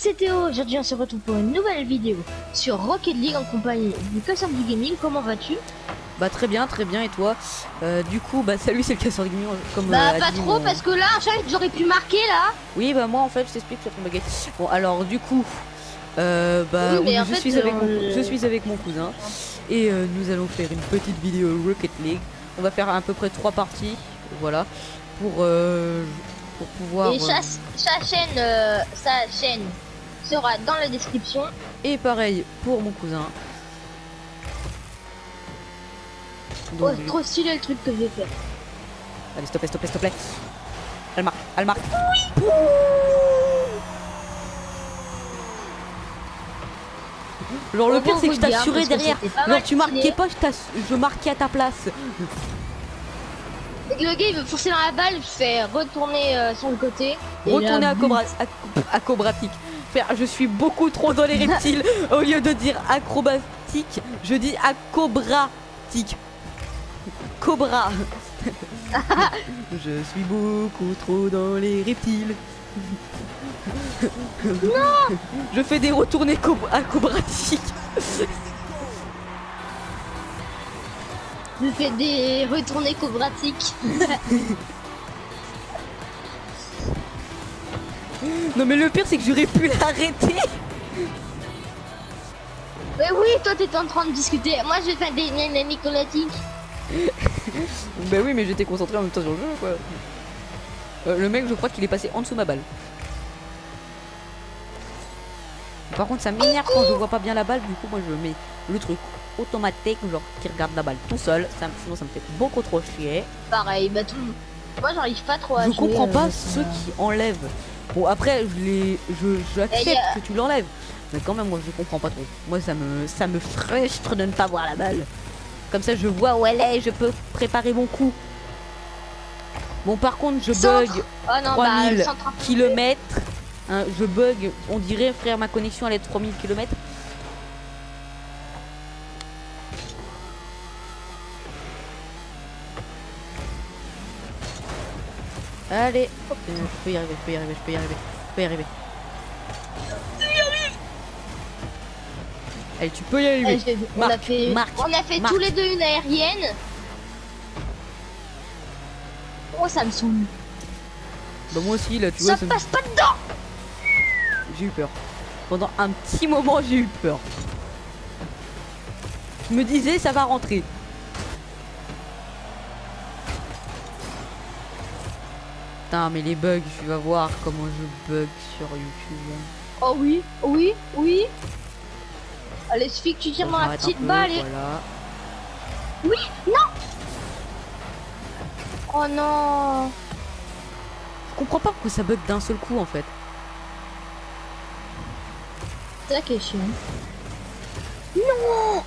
c'est Théo, aujourd'hui on se retrouve pour une nouvelle vidéo sur Rocket League en compagnie du Casseur du Gaming. Comment vas-tu? Bah très bien et toi? Du coup bah salut, c'est le Casseur du Gaming comme Bah a pas dit trop parce que là en fait j'aurais pu marquer là. Oui bah moi en fait je t'explique, je suis en train de bugger. Bon alors du coup Oui mais en je fait suis avec mon cousin et nous allons faire une petite vidéo Rocket League. On va faire à peu près 3 parties, voilà, pour pouvoir Et sa chaîne sera dans la description. et pareil pour mon cousin. Oh Donc, trop stylé le truc que j'ai fait. allez, s'il te plaît. Elle marque. Genre le pire c'est que je t'assurais derrière. Genre tu marquais pas, je marquais à ta place. Et le gars il veut forcer dans la balle, je fais retourner sur le côté. Retourner acrobatique. Frère, je suis beaucoup trop dans les reptiles. Au lieu de dire acrobatique, je dis acrobatique. Cobra. Je suis beaucoup trop dans les reptiles. Non. Je fais des retournées acrobatiques. Je fais des retournées cobratiques. Non mais le pire c'est que j'aurais pu l'arrêter. Mais oui, toi t'étais en train de discuter. Moi je vais faire des nanani colatiques. Bah oui mais j'étais concentré en même temps sur le jeu quoi. Le mec je crois qu'il est passé en dessous de ma balle. Par contre ça m'énerve quand je vois pas bien la balle, du coup moi je mets le truc automatique genre qui regarde la balle tout seul, sinon ça me fait beaucoup trop chier. Pareil, bah tout. Moi j'arrive pas trop à je jouer, comprends pas ceux qui enlèvent. Bon après je accepte que tu l'enlèves, mais quand même moi je comprends pas trop. Moi ça me frustre de ne pas voir la balle. Comme ça je vois où elle est, je peux préparer mon coup. Bon par contre je bug 3000 km. Hein, je bug, on dirait frère ma connexion elle est 3000 km. Allez, je peux y arriver. Allez, tu peux y arriver. On a fait tous les deux une aérienne. Oh ça me saoule. Bah moi aussi là tu vois. Ça passe pas dedans. J'ai eu peur. Pendant un petit moment j'ai eu peur. Je me disais ça va rentrer. Putain mais les bugs, tu vas voir comment je bug sur YouTube. Oh oui. Allez, suffit que tu tires dans la petite balle et... Voilà. Oui, non. Oh non. Je comprends pas pourquoi ça bug d'un seul coup en fait. C'est la question. Non.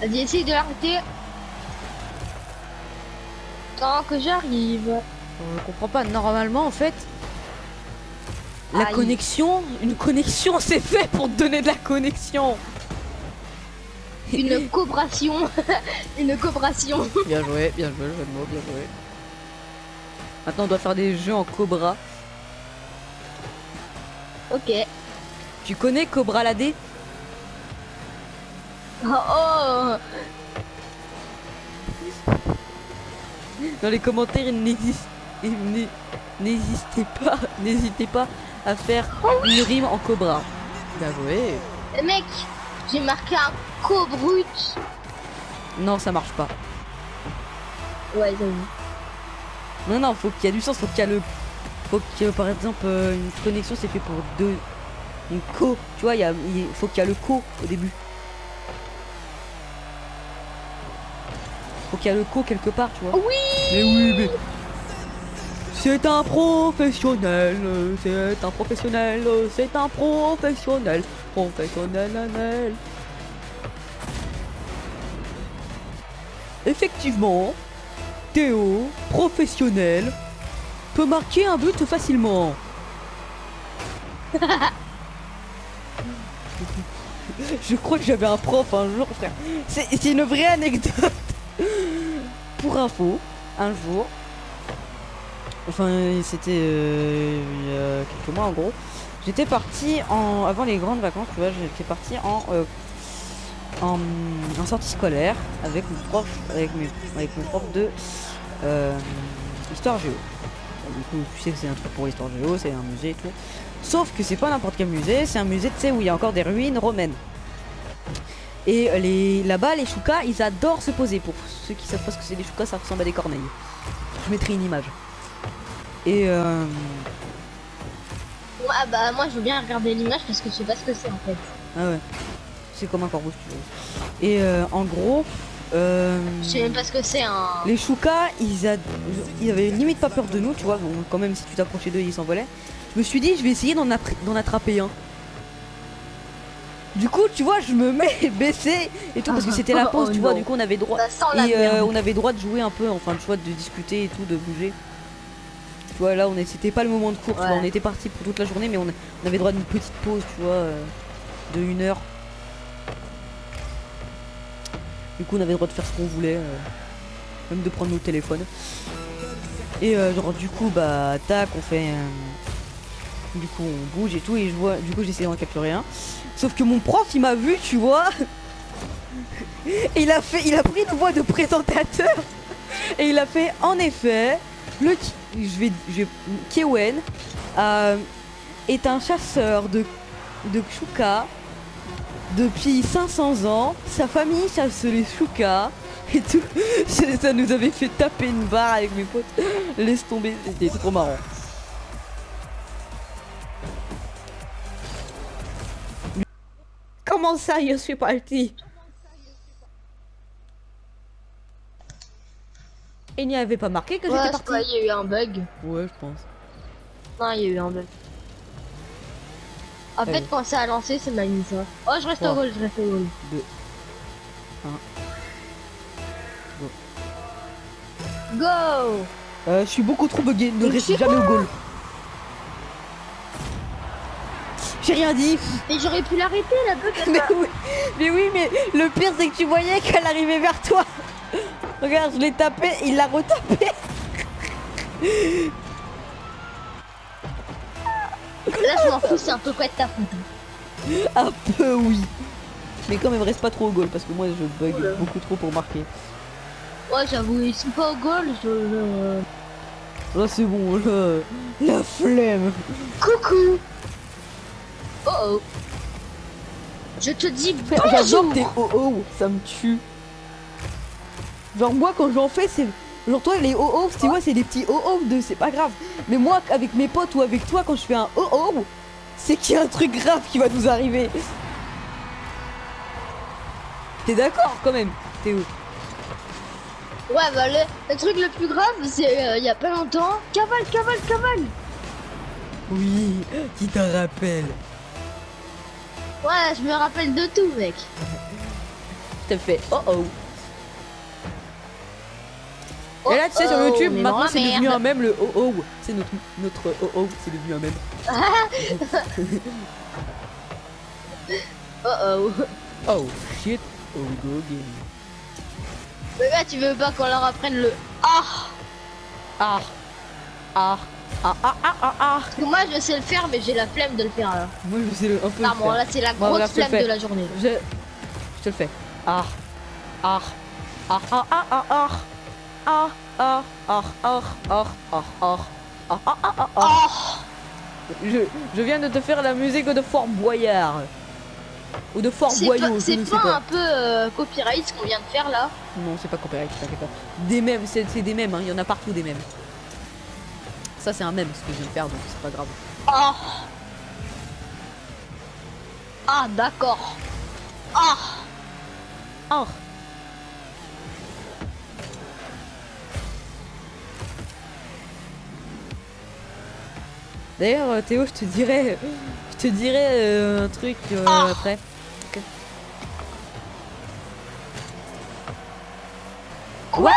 Vas-y, essaye de l'arrêter. Tant que j'arrive. Je comprends pas, normalement en fait la connexion, une connexion c'est fait pour te donner de la connexion. Une coopération. Une coopération. Bien joué, le jeu de mots, bien joué. Maintenant on doit faire des jeux en Cobra. Ok. Tu connais Cobra la D? Oh. Dans les commentaires n'hésitez pas à faire une rime en Cobra. Bien joué. Mec, j'ai marqué un cobrut. Non ça marche pas. Ouais j'avoue. Non faut qu'il y a du sens, faut qu'il y ait par exemple une connexion c'est fait pour deux. Une co, tu vois, il faut qu'il y a le co au début. Faut qu'il y a le co quelque part, tu vois. Oui. Mais oui, mais... C'est un professionnel. Professionnel. Effectivement, Théo, professionnel, peut marquer un but facilement. Je crois que j'avais un prof un jour, frère. C'est une vraie anecdote. Pour info, un jour, enfin c'était il y a quelques mois en gros. J'étais parti avant les grandes vacances, tu vois, j'étais parti en sortie scolaire avec mon prof, avec mon prof de histoire géo. Du coup, tu sais que c'est un truc pour l'histoire géo, c'est un musée et tout. Sauf que c'est pas n'importe quel musée, c'est un musée, tu sais, où il y a encore des ruines romaines. Et là-bas, les choukas, ils adorent se poser. Pour ceux qui savent pas ce que c'est des choukas, ça ressemble à des corneilles. Je mettrai une image. Et Ouais, bah moi je veux bien regarder l'image parce que je sais pas ce que c'est en fait. ah ouais, c'est comme un corbeau si tu veux. Et en gros, Je sais même pas ce que c'est un. les choukas, ils avaient limite pas peur de nous, tu vois. Bon, quand même, si tu t'approchais d'eux, ils s'envolaient. Je me suis dit, je vais essayer d'en attraper un. Du coup, tu vois, je me mets baissé et tout parce que c'était la pause, Oh tu vois. non. Du coup, on avait droit. Ça sent la Et merde. on avait droit de jouer un peu, enfin, tu vois, de discuter et tout, de bouger. Tu vois, là, c'était pas le moment de cours, tu vois. Ouais. On était parti pour toute la journée, mais on avait droit d'une petite pause, tu vois, de 1 heure. Du coup, on avait le droit de faire ce qu'on voulait, même de prendre nos téléphones. Et genre, du coup, bah, tac, on fait. Du coup, on bouge et tout, et je vois. Du coup, j'essaie d'en capturer un. Sauf que mon prof, il m'a vu, tu vois. Et il a pris une voix de présentateur. Et il a fait, en effet, Kewen est un chasseur de choukas depuis 500 ans. Sa famille chasse les choukas et tout. Ça nous avait fait taper une barre avec mes potes. Laisse tomber, c'était trop marrant. Comment ça, je suis parti? Il n'y avait pas marqué que Ouais, j'étais c'est parti. pas, il y a eu un bug. Ouais, je pense. Non, il y a eu un bug. En fait, Allez. quand ça a lancé, c'est m'a mis ça. Oh, je reste au 3, goal, je reste au goal. 2. Go! Je suis beaucoup trop bugué, ne Mais reste c'est jamais au goal. J'ai rien dit. Mais j'aurais pu l'arrêter la bug. Mais oui, mais le pire c'est que tu voyais qu'elle arrivait vers toi. Regarde, je l'ai tapé, il l'a retapé. Là, je m'en fous, c'est un peu quoi de ta faute. Un peu oui. Mais quand même, reste pas trop au goal parce que moi je bug Oula. beaucoup trop pour marquer. Ouais, j'avoue, ils sont pas au goal. Là c'est bon, là, la flemme. Coucou! Oh oh. Je te dis J'adore bonjour! tes oh-oh, ça me tue. Genre moi quand j'en fais c'est... Genre toi les oh-oh, tu vois c'est des petits oh-oh de c'est pas grave. Mais moi avec mes potes ou avec toi quand je fais un oh-oh, c'est qu'il y a un truc grave qui va nous arriver. T'es d'accord quand même, Théo? Ouais, bah le truc le plus grave, c'est il y a pas longtemps. Cavale! Oui, qui te rappelle. Ouais, je me rappelle de tout, mec. Je te fais oh-oh. Oh, Et là tu sais sur oh, YouTube mais maintenant bon, c'est devenu merde. un mème le oh-oh. C'est notre oh-oh, c'est devenu un mème. Oh oh. Oh shit, oh go game. Mais là, tu veux pas qu'on leur apprenne le ah? Ah, ah, ah, ah, ah, ah, ah. Parce que moi, je sais le faire, mais j'ai la flemme de le faire là. Moi je sais un peu le Clairement, faire. là, c'est la Bon, grosse regarde, je te le flemme fais. de la journée. Je te le fais. Ah, ah, ah, ah, ah, ah, ah, ah, ah, ah, ah, ah, ah, ah, ah, ah, ah, ah. Oh! Je viens de te faire la musique de Fort Boyard. Ou de Fort Boyau, je C'est ne sais pas pas. un peu copyright ce qu'on vient de faire là? Non, c'est pas copyright, t'inquiète pas. Des mèmes, c'est des mèmes, hein. Il y en a partout des mèmes. Ça c'est un mème ce que je viens de faire, donc c'est pas grave. Ah! Ah, d'accord. Ah! Ah. D'ailleurs, Théo, je te dirais un truc après. Ok. Quoi?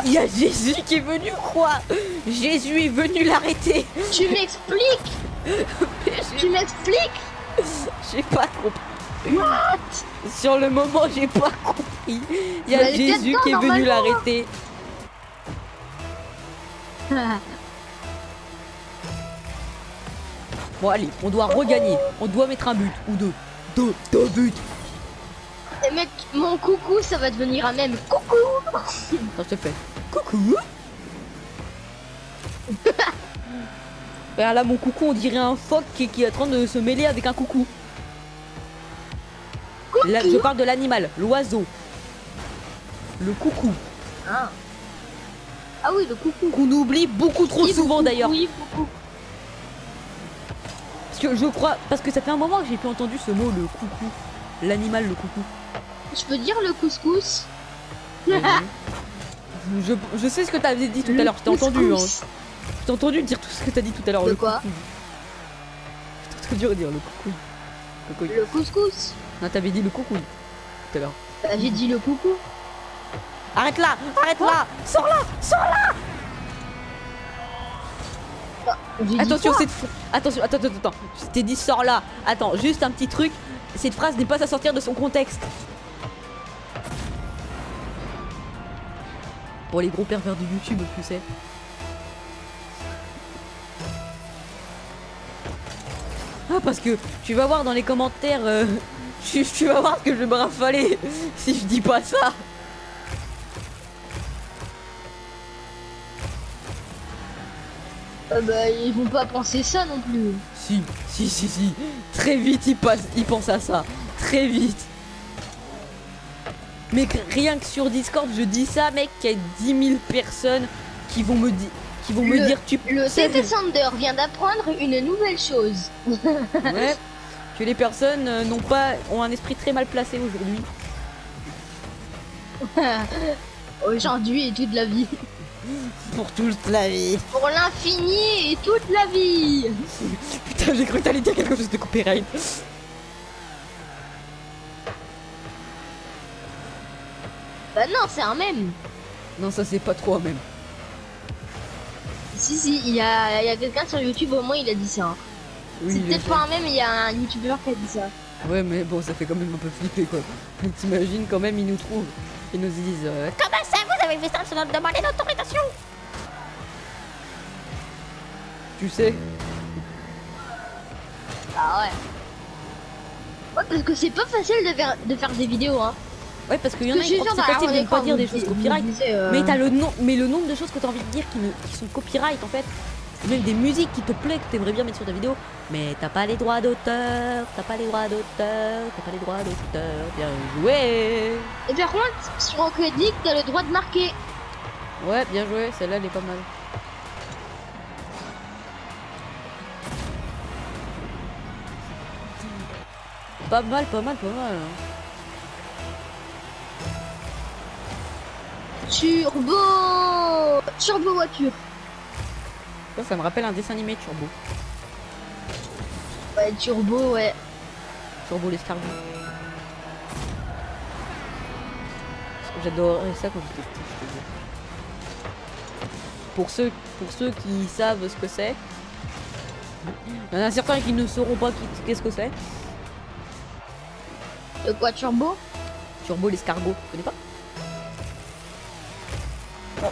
Il y a Jésus qui est venu, quoi. Jésus est venu l'arrêter. Tu m'expliques? Tu m'expliques? J'ai pas compris. Sur le moment, j'ai pas compris. Il y a Mais elle était Jésus dedans, qui est venu normalement. l'arrêter. Bon allez, on doit regagner. On doit mettre un but ou deux. Deux buts. Et mec, mon coucou, ça va devenir un même. Coucou. Attends, je te fais. Coucou. Ben là, mon coucou, on dirait un phoque qui est en train de se mêler avec un coucou. Là, je parle de l'animal, l'oiseau. Le coucou. Ah. Ah oui, le coucou. Qu'on oublie beaucoup trop Oui, souvent beaucoup, d'ailleurs. Oui, beaucoup. Parce que je crois, parce que ça fait un moment que j'ai plus entendu ce mot, le coucou. L'animal, le coucou. Je peux dire le couscous. Je sais ce que t'avais dit tout à l'heure, je t'ai entendu. Hein. Je t'ai entendu dire tout ce que t'as dit tout à l'heure. De Le quoi? coucou. Je t'ai entendu dire le coucou. Coucou. Le couscous. Non, t'avais dit le coucou tout à l'heure. Bah, j'ai dit le coucou. Arrête là, sors là. J'ai dit Attention, quoi? attention, attends. Je t'ai dit sors là. Attends, juste un petit truc. Cette phrase n'est pas à sortir de son contexte. Pour les gros pervers de YouTube, tu sais. Ah, parce que tu vas voir dans les commentaires, tu vas voir que je vais me rafaler si je dis pas ça. Bah, ils vont pas penser ça non plus. Si. Très vite, ils pensent à ça. Très vite. Mais rien que sur Discord, je dis ça, mec, qu'il y a 10 000 personnes qui vont me dire tu Le sais, TT Sander vient d'apprendre une nouvelle chose. ouais, que les personnes ont un esprit très mal placé aujourd'hui. Aujourd'hui et toute la vie. Pour toute la vie. Pour l'infini et toute la vie. Putain, j'ai cru que t'allais dire quelque chose de copyright. Bah non, c'est un mème. Non, ça c'est pas trop même. Si, il y a quelqu'un sur YouTube, au moins il a dit ça. Hein. Oui, C'est je peut-être sais. pas un mème, il y a un youtubeur qui a dit ça. Ouais, mais bon, ça fait quand même un peu flipper quoi. T'imagines quand même, ils nous trouvent. Ils nous disent comment ça, vous avez fait ça sans notre demander d'autorisation? Tu sais. Ah ouais. Ouais, parce que c'est pas facile de faire des vidéos, hein. Ouais, parce qu'il y en a Parce que qui croient que c'est facile de ne pas dire des choses copyright. Mais t'as le nombre de choses que t'as envie de dire qui sont copyright en fait. Même des musiques qui te plaisent, que t'aimerais bien mettre sur ta vidéo. Mais t'as pas les droits d'auteur, Bien joué. Et par contre, sur Rocket League, t'as le droit de marquer. Ouais, bien joué, celle-là elle est pas mal. Pas mal. Hein. Turbo voiture. Ça me rappelle un dessin animé Turbo. Ouais, turbo, ouais. Turbo l'escargot. Parce que j'adorais ça quand j'étais petit, je te dis. Pour ceux qui savent ce que c'est, il y en a certains qui ne sauront pas qu'est-ce que c'est. De quoi, turbo? Turbo l'escargot, tu connais pas?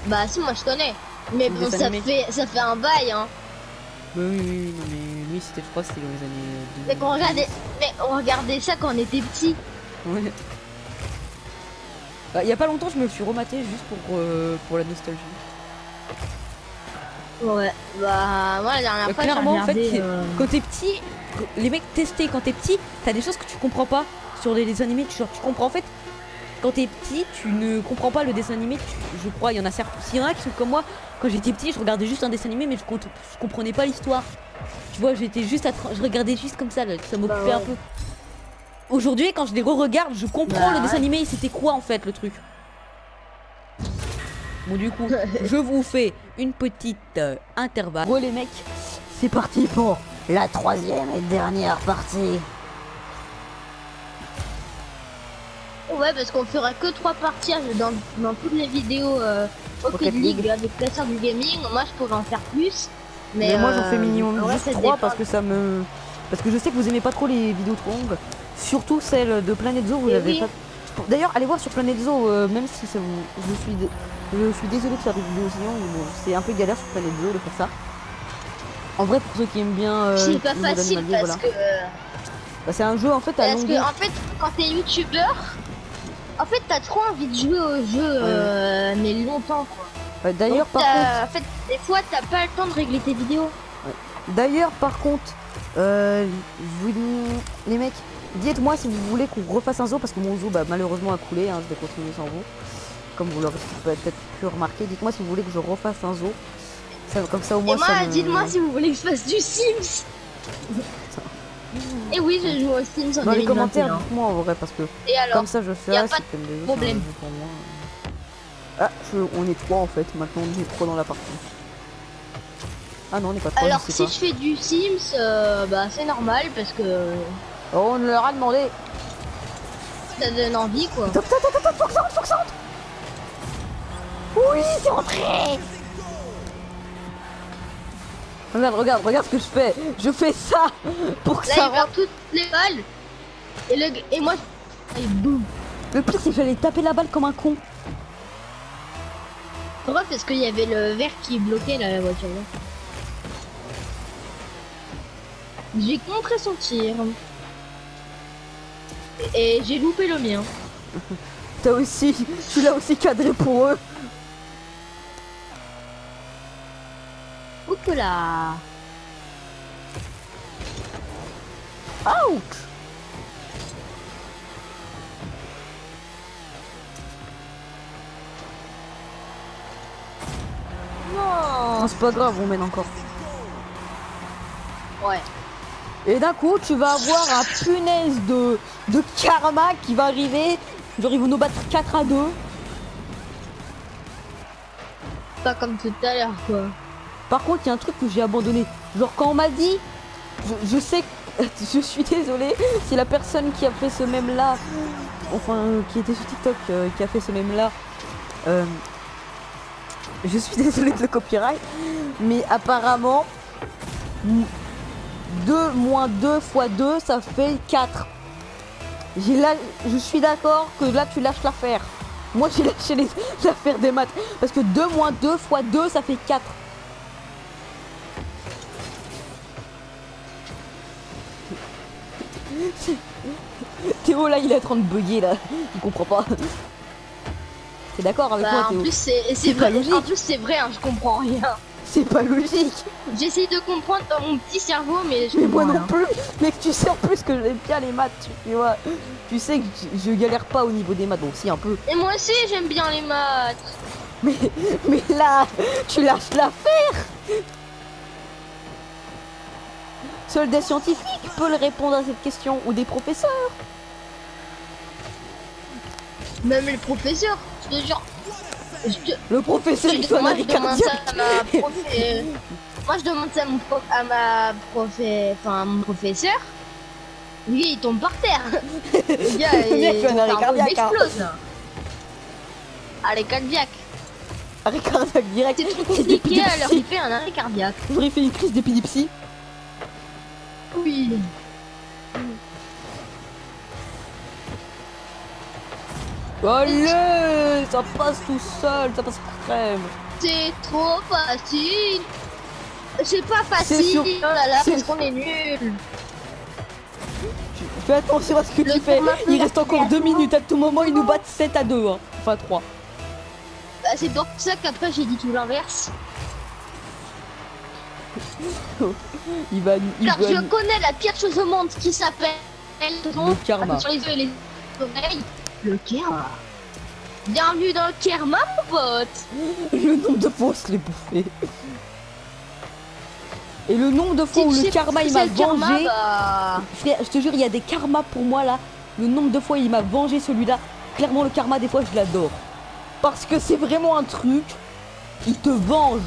Bah si, moi je connais. Mais C'est bon, le dessin animé. ça fait un bail, hein. Oui, non mais lui c'était, je crois, c'était dans les années 2000. Mais on regardait ça quand on était petits. Ouais. Bah, il y a pas longtemps, je me suis rematé juste pour la nostalgie. Ouais, bah moi la dernière Bah, fois j'ai clairement, en fait, regardé, quand t'es petit, les mecs testés, quand t'es petit, t'as des choses que tu comprends pas sur les dessins animés. Tu comprends en fait, quand t'es petit, tu ne comprends pas le dessin animé. Je crois, il y en a certains. S'il y en a qui sont comme moi, quand j'étais petit, je regardais juste un dessin animé, mais je comprenais pas l'histoire. Tu vois, j'étais juste, je regardais juste comme ça, là, ça m'occupait ouais. un peu. Aujourd'hui, quand je les re-regarde, je comprends Bah le dessin ouais. animé et c'était quoi en fait le truc. Bon, du coup, je vous fais une petite intervalle. Bon, les mecs, c'est parti pour la troisième et dernière partie. Ouais, parce qu'on fera que 3 parties dans toutes les vidéos Rocket League avec Classeur du Gaming. Moi je pourrais en faire plus. Mais moi j'en fais minimum ouais, juste ça 3 dépend. parce que parce que je sais que vous aimez pas trop les vidéos trop longues. Surtout celle de Planet Zoo, vous Et l'avez oui. pas D'ailleurs, allez voir sur Planet Zoo, même si ça vous... je suis désolé de faire des vidéos aussi longues, mais bon, c'est un peu galère sur Planet Zoo de faire ça. En vrai, pour ceux qui aiment bien c'est pas les facile animaliers, parce voilà. que Bah, c'est un jeu en fait à parce que longueur. en fait quand t'es youtubeur, en fait t'as trop envie de jouer au jeu mais longtemps quoi. Ouais, d'ailleurs, Donc, par contre, en fait des fois t'as pas le temps de régler tes vidéos. d'ailleurs, par contre, les mecs, dites-moi si vous voulez qu'on refasse un zoo parce que mon zoo, bah, malheureusement, a coulé. Hein, je vais continuer sans vous, comme vous l'aurez peut-être pu remarquer. Dites-moi si vous voulez que je refasse un zoo. Ça, comme ça, au moins, Et moi, ça me... dites-moi si vous voulez que je fasse du Sims. Et oui, je joue au Sims en Dans les 2021. commentaires, dites-moi en vrai parce que Et alors, comme ça, je fais. y a Ah, pas c'est comme des jeux, problème. c'est un jeu pour moi. Ah, on est 3 en fait. Maintenant, on est 3 dans la partie. Ah non, on n'est pas 3. alors je sais si pas. je fais du Sims, bah c'est normal parce que Oh, on leur a demandé. ça donne envie quoi. Attends, faut que ça rentre, faut que ça rentre. Oui, c'est rentré. Regarde ce que je fais. Je fais ça pour que Là, ça il perd rentre. toutes les balles. Et moi, et boum. Le pire, c'est que j'allais taper la balle comme un con. Pourquoi? Parce qu'il y avait le verre qui bloquait là, la voiture. Là. J'ai contré son tir. Et j'ai loupé le mien. T'as aussi, tu l'as aussi cadré pour eux. Oups là. Ouch. Non. Non, c'est pas grave, on mène encore. Ouais. Et d'un coup, tu vas avoir un punaise de karma qui va arriver. Genre, ils vont nous battre 4-2. Pas comme tout à l'heure quoi. Par contre, il y a un truc que j'ai abandonné. Genre, quand on m'a dit, je sais que je suis désolée, c'est la personne qui a fait ce mème là, enfin, qui était sur TikTok, qui a fait ce mème là. Je suis désolée de le copyright, mais apparemment, 2 moins 2 fois 2, ça fait 4. Je suis d'accord que là, tu lâches l'affaire. Moi, j'ai lâché l'affaire des maths. Parce que 2 moins 2 fois 2, ça fait 4. Théo, là, il est en train de bugger, là. Il comprend pas. T'es d'accord avec moi, Bah, en Théo? plus c'est pas vrai. logique. En plus c'est vrai, hein, je comprends rien. C'est pas logique. J'essaye de comprendre dans mon petit cerveau, mais je Mais moi comprends non rien. plus. Mais tu sais en plus que j'aime bien les maths, tu vois. Tu sais que je galère pas au niveau des maths, bon si un peu. Et moi aussi j'aime bien les maths. Mais là, tu lâches l'affaire. Seul des scientifiques peut le répondre à cette question, ou des professeurs. Même les professeurs, je te jure. Le professeur, il fait un Moi arrêt je demande ça cardiaque. à ma prof. Moi je demande ça à à ma enfin à mon professeur. Lui il tombe par terre. Le gars Le mec fait un arrêt cerveau cardiaque, hein. explose. Arrêt cardiaque. Arrêt cardiaque direct. C'est trop C'est compliqué alors d'épilepsie. il fait un arrêt cardiaque. J'aurais fait une crise d'épilepsie. Oui. Allez, ça passe tout seul, ça passe crème. C'est trop facile. C'est pas C'est facile. sûr. Oh là là, C'est- parce qu'on est nuls. Fais attention à ce que Le tu fais. tournoi Il peut reste encore 2 l'appeler minutes. À tout moment, ils nous battent 7-2. Hein. Enfin 3. Bah, c'est pour ça qu'après j'ai dit tout l'inverse. Il va. Car je connais la pire chose au monde qui s'appelle Le karma. sur les yeux et les oreilles. Le karma. Bienvenue dans le karma, mon pote. Le nombre de fois où je l'ai bouffé. Et le nombre de fois Si où tu le sais karma ce il que m'a c'est le karma, vengé. bah, Frère, je te jure, il y a des karmas pour moi là. Le nombre de fois il m'a vengé celui-là. Clairement, le karma, des fois, je l'adore. Parce que c'est vraiment un truc. Il te venge.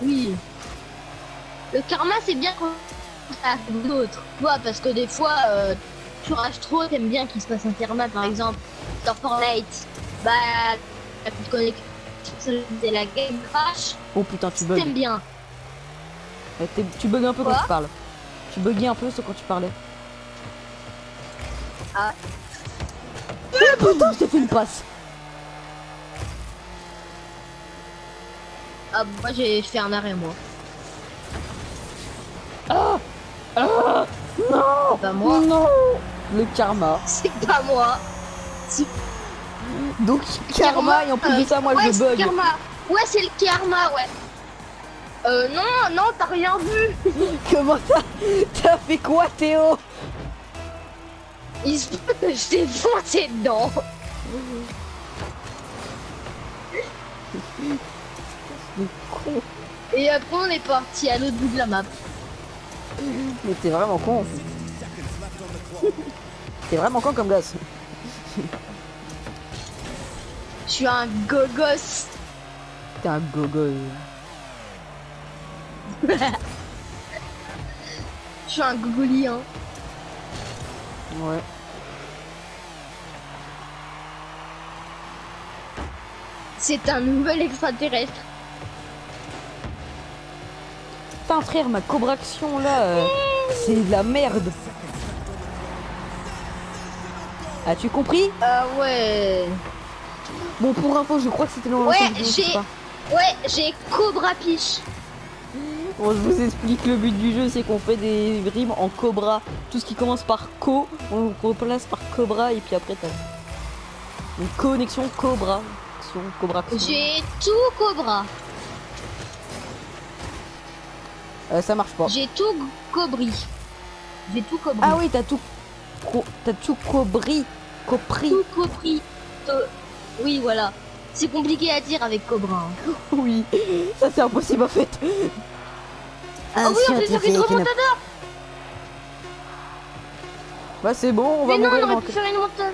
oui. Le karma, c'est bien quand ça arrive d'autres. Tu vois, parce que des fois, tu rages trop, t'aimes bien qu'il se passe un karma, par exemple, dans Fortnite. Bah, la petite connexion, c'est la game crash. Oh putain, tu bugs. T'aimes bien. Tu bugs un peu quand Quoi tu parles. Tu buguais un peu ce quand tu parlais. Ah, Putain, je t'ai fait une passe. ah moi j'ai fait un arrêt moi. Ah, non, C'est pas moi. non. Le karma. C'est pas moi. C'est Donc karma et en plus de ça, moi ouais, je c'est le bug. karma. Ouais, c'est le karma, ouais. Non, non, t'as rien vu. Comment ça? T'as fait quoi, Théo? Il se peut que je t'ai foncé dedans. Mais con. Et après on est parti à l'autre bout de la map. Mais t'es vraiment con. T'es vraiment con comme gosse. Je suis un gogos. T'es un gogo. Je suis un gogolien. Ouais. C'est un nouvel extraterrestre. Putain frère, ma Cobra Action là, c'est de la merde. As-tu compris? Ah ouais. Bon, pour info, je crois que c'était dans Ouais, l'ancienne vidéo, je sais pas. j'ai Cobra Piche. Bon, je vous explique le but du jeu, c'est qu'on fait des rimes en Cobra. Tout ce qui commence par co, on le replace par Cobra et puis après t'as une connexion Cobra. Action, Cobra Action. J'ai tout Cobra. Ça marche pas. J'ai tout Cobri. J'ai tout Cobri. Ah oui, t'as tout Cobri. Copri. Tout Cobri. Oui, voilà. C'est compliqué à dire avec Cobra. Hein. Oui, ça c'est impossible en fait. Oh oui, on fait une remontada. Bah c'est bon, on va Mais non, mourir. on aurait pu faire une remontada.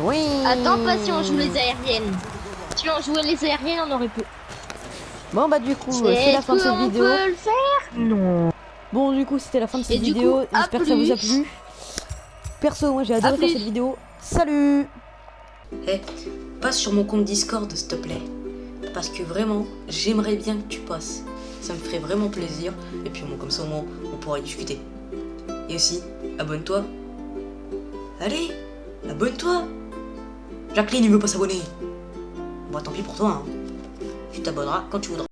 Oui. Attends, pas si on joue les aériennes. Si on jouait les aériennes, on aurait pu. Bon bah du coup, c'est la fin de cette vidéo. On peut le faire? Non. Bon du coup, c'était la fin de cette Et du vidéo. coup, à J'espère que ça vous a plus. plu. Perso, moi j'ai adoré faire plus. cette vidéo. Salut. Eh, passe sur mon compte Discord, s'il te plaît. Parce que vraiment, j'aimerais bien que tu passes. Ça me ferait vraiment plaisir. Et puis, bon, comme ça, au moins, on pourra y discuter. Et aussi, abonne-toi. Allez, abonne-toi. Jacqueline, il veut pas s'abonner. Bon, tant pis pour toi, hein. Tu t'abonneras quand tu voudras.